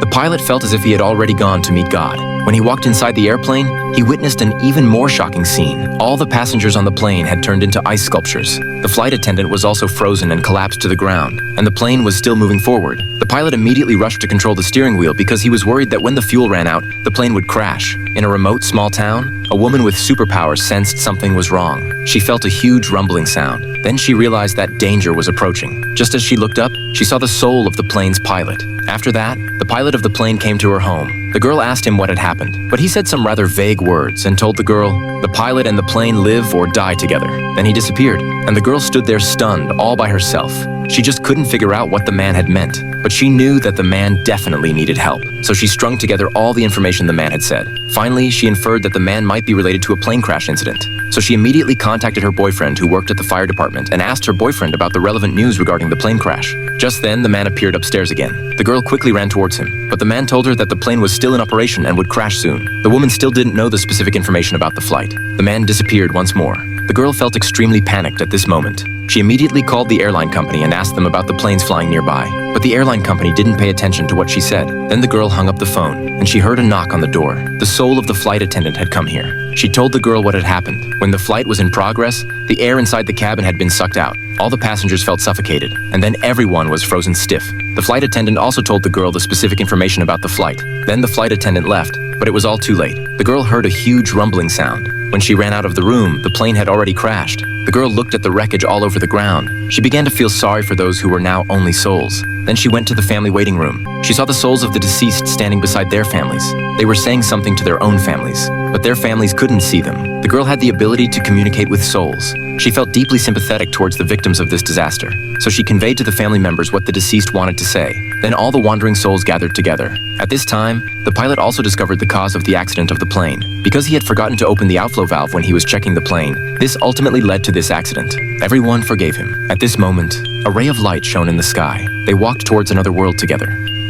The pilot felt as if he had already gone to meet God. When he walked inside the airplane, he witnessed an even more shocking scene. All the passengers on the plane had turned into ice sculptures. The flight attendant was also frozen and collapsed to the ground, and the plane was still moving forward. The pilot immediately rushed to control the steering wheel because he was worried that when the fuel ran out, the plane would crash. In a remote small town, a woman with superpowers sensed something was wrong. She felt a huge rumbling sound. Then she realized that danger was approaching. Just as she looked up, she saw the soul of the plane's pilot. After that, the pilot of the plane came to her home. The girl asked him what had happened, but he said some rather vague words and told the girl, "The pilot and the plane live or die together." Then he disappeared, and the girl stood there stunned all by herself. She just couldn't figure out what the man had meant, but she knew that the man definitely needed help, so she strung together all the information the man had said. Finally, she inferred that the man might be related to a plane crash incident. So she immediately contacted her boyfriend who worked at the fire department and asked her boyfriend about the relevant news regarding the plane crash. Just then, the man appeared upstairs again. The girl quickly ran towards him, but the man told her that the plane was still in operation and would crash soon. The woman still didn't know the specific information about the flight. The man disappeared once more. The girl felt extremely panicked at this moment. She immediately called the airline company and asked them about the planes flying nearby, but the airline company didn't pay attention to what she said. Then the girl hung up the phone, and she heard a knock on the door. The soul of the flight attendant had come here. She told the girl what had happened. When the flight was in progress, the air inside the cabin had been sucked out. All the passengers felt suffocated, and then everyone was frozen stiff. The flight attendant also told the girl the specific information about the flight. Then the flight attendant left, but it was all too late. The girl heard a huge rumbling sound. When she ran out of the room, the plane had already crashed. The girl looked at the wreckage all over the ground. She began to feel sorry for those who were now only souls. Then she went to the family waiting room. She saw the souls of the deceased standing beside their families. They were saying something to their own families, but their families couldn't see them. The girl had the ability to communicate with souls. She felt deeply sympathetic towards the victims of this disaster, so she conveyed to the family members what the deceased wanted to say. Then all the wandering souls gathered together. At this time, the pilot also discovered the cause of the accident of the plane. Because he had forgotten to open the outflow valve when he was checking the plane, this ultimately led to this accident. Everyone forgave him. At this moment, a ray of light shone in the sky. They walked towards another world together.